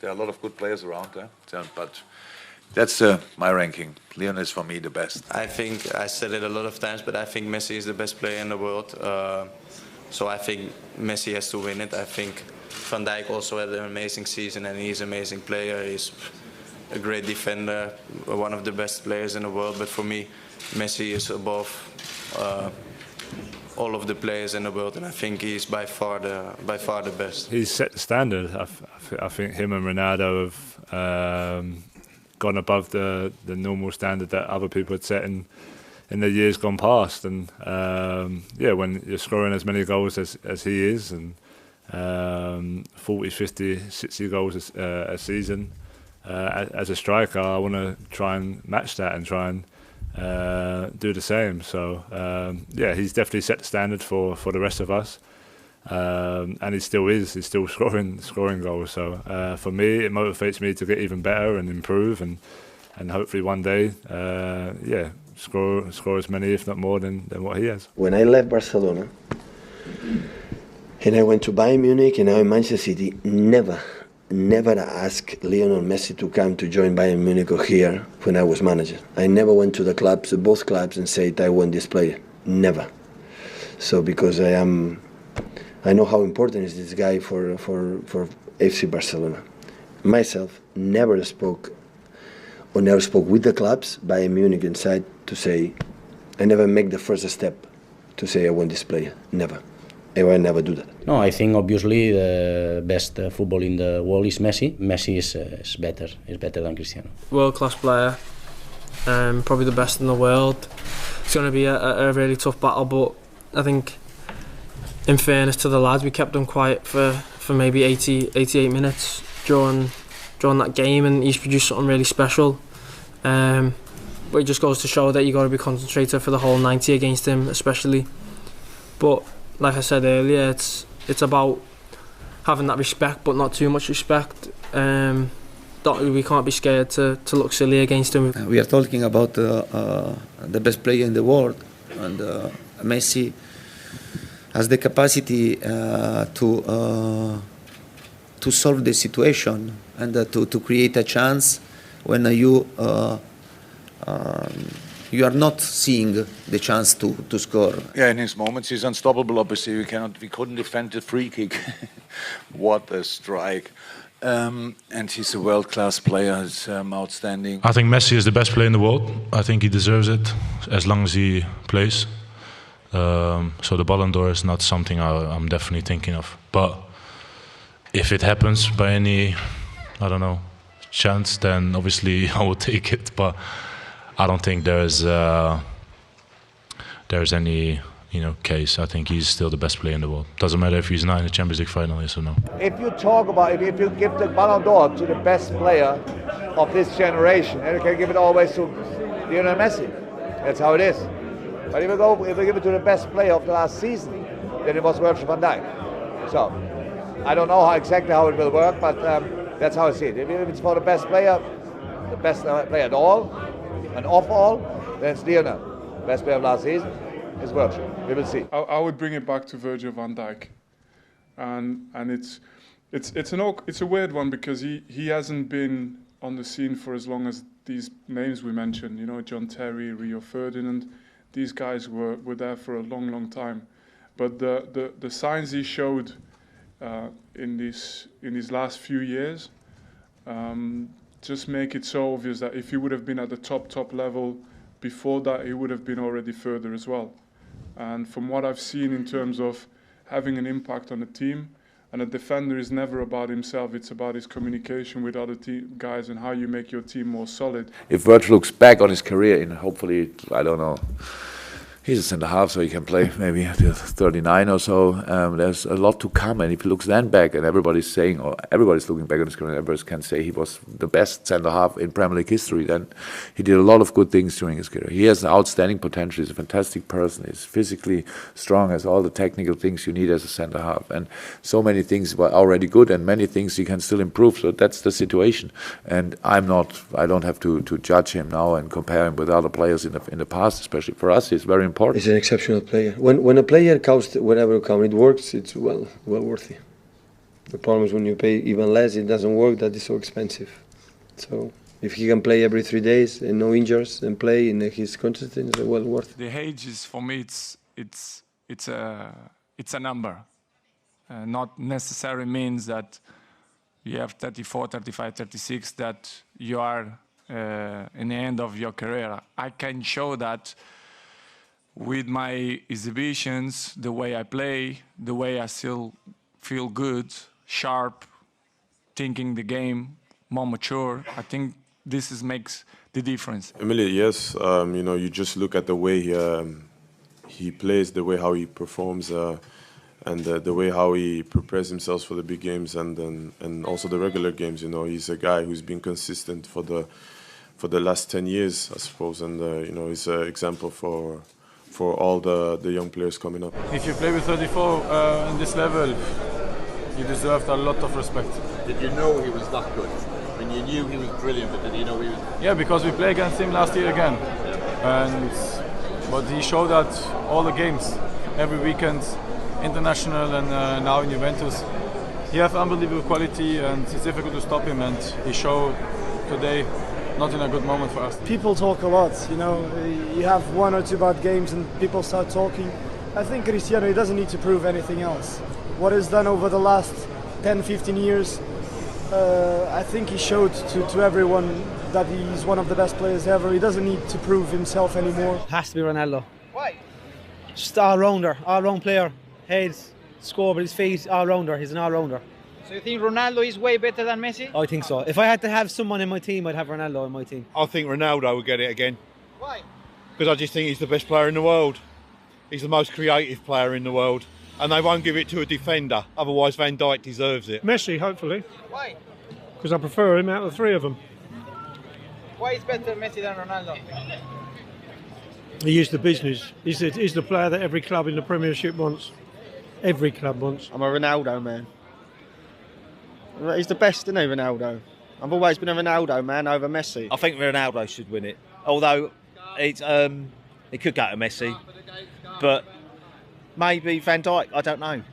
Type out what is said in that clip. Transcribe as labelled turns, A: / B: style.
A: There are a lot of good players around there, but that's my ranking. Leon is for me the best.
B: I think I said it a lot of times, but I think Messi is the best player in the world. So I think Messi has to win it. I think Van Dijk also had an amazing season, and he's an amazing player. He's a great defender, one of the best players in the world. But for me, Messi is above all of the players in the world, and I think he's by far the best.
C: He's set the standard. I think him and Ronaldo have gone above the normal standard that other people had set in the years gone past. And when you're scoring as many goals as he is, and 40, 50, 60 goals a season, as a striker, I want to try and match that and try and do the same. So he's definitely set the standard for the rest of us, and he still is. He's still scoring goals. So for me, it motivates me to get even better and improve, and hopefully one day, score as many, if not more, than what he has.
D: When I left Barcelona and I went to Bayern Munich and now in Manchester City, never asked Lionel Messi to come to join Bayern Munich or here when I was manager. I never went to the clubs, both clubs, and said I want this player. Never. So because I know how important is this guy for FC Barcelona. Myself never spoke with the clubs, Bayern Munich inside, to say, I never make the first step to say I want this player. Never. I will never do that.
E: No, I think obviously the best football in the world is Messi. Messi is better than Cristiano.
F: World-class player, probably the best in the world. It's going to be a really tough battle, but I think, in fairness to the lads, we kept them quiet for maybe 88 minutes during that game, and he's produced something really special. But it just goes to show that you got to be concentrated for the whole 90 against him, especially. But like I said earlier, it's about having that respect, but not too much respect. We can't be scared to look silly against him.
G: We are talking about the best player in the world, and Messi has the capacity to solve the situation and to create a chance when you are not seeing the chance to score.
A: Yeah, in his moments he's unstoppable. Obviously, we couldn't defend the free kick. What a strike! And he's a world-class player. He's outstanding.
H: I think Messi is the best player in the world. I think he deserves it as long as he plays. So the Ballon d'Or is not something I'm definitely thinking of. But if it happens by any, chance, then obviously I will take it. But I don't think there's any case. I think he's still the best player in the world. Doesn't matter if he's not in the Champions League final, yes or no.
I: If you talk about if you give the Ballon d'Or to the best player of this generation, and you can give it always to Lionel Messi. That's how it is. But if we give it to the best player of the last season, then it was Virgil van Dijk. So I don't know exactly how it will work, but that's how I see it. If it's for the best player at all, and of all, then it's Lionel. Best player of last season is Virgil. We will see.
J: I would bring it back to Virgil van Dijk, and it's a weird one because he hasn't been on the scene for as long as these names we mentioned. John Terry, Rio Ferdinand. These guys were there for a long time, but the signs he showed in these last few years just make it so obvious that if he would have been at the top level before that, he would have been already further as well. And from what I've seen in terms of having an impact on the team, and a defender is never about himself, it's about his communication with other guys and how you make your team more solid.
A: If Virgil looks back on his career, and hopefully, I don't know, he's a centre-half, so he can play maybe until 39 or so. There's a lot to come, and if he looks then back, and everybody's saying, or everybody's looking back on his career, everybody can say he was the best centre-half in Premier League history, then he did a lot of good things during his career. He has an outstanding potential. He's a fantastic person. He's physically strong, has all the technical things you need as a centre-half, and so many things were already good, and many things he can still improve. So that's the situation, and I don't have to judge him now and compare him with other players in the past, especially for us. He's very important.
D: He's an exceptional player. When a player comes, whenever it works, it's well worthy. The problem is when you pay even less, it doesn't work, that is so expensive. So if he can play every 3 days and no injuries and play and he's consistent, it's well worth it.
K: The age is, for me, it's a number. Not necessarily means that you have 34, 35, 36 that you are in the end of your career. I can show that with my exhibitions, the way I play, the way I still feel good, sharp, thinking the game, more mature. I think this makes the difference.
L: Emily, yes, you know, you just look at the way he plays, the way how he performs, and the way how he prepares himself for the big games and also the regular games. You know, he's a guy who's been consistent for the last 10 years, I suppose, and you know, he's an example for all the young players coming up.
M: If you play with 34 in this level, you deserved a lot of respect.
N: Did you know he was that good? I mean, you knew he was brilliant, but did you know he was?
M: Yeah, because we played against him last year again, but he showed that all the games, every weekend, international and now in Juventus. He has unbelievable quality and it's difficult to stop him, and he showed today not in a good moment for us.
O: People talk a lot, you know, you have 1 or 2 bad games and people start talking. I think Cristiano, he doesn't need to prove anything else. What he's done over the last 10, 15 years, I think he showed to everyone that he's one of the best players ever. He doesn't need to prove himself anymore.
P: Has to be Ronaldo.
N: Why?
P: Just all-rounder, all-round player. Heads, score with his feet, all-rounder. He's an all-rounder.
N: So you think Ronaldo is way better than Messi?
P: I think so. If I had to have someone in my team, I'd have Ronaldo in my team.
Q: I think Ronaldo will get it again.
N: Why?
Q: Because I just think he's the best player in the world. He's the most creative player in the world. And they won't give it to a defender. Otherwise, Van Dijk deserves it.
R: Messi, hopefully.
N: Why?
R: Because I prefer him out of the 3 of them.
N: Why is better Messi than Ronaldo?
R: He is the business. He's the player that every club in the Premiership wants. Every club wants.
S: I'm a Ronaldo man. He's the best, isn't he, Ronaldo? I've always been a Ronaldo man over Messi.
T: I think Ronaldo should win it. Although it could go to Messi, but maybe Van Dijk. I don't know.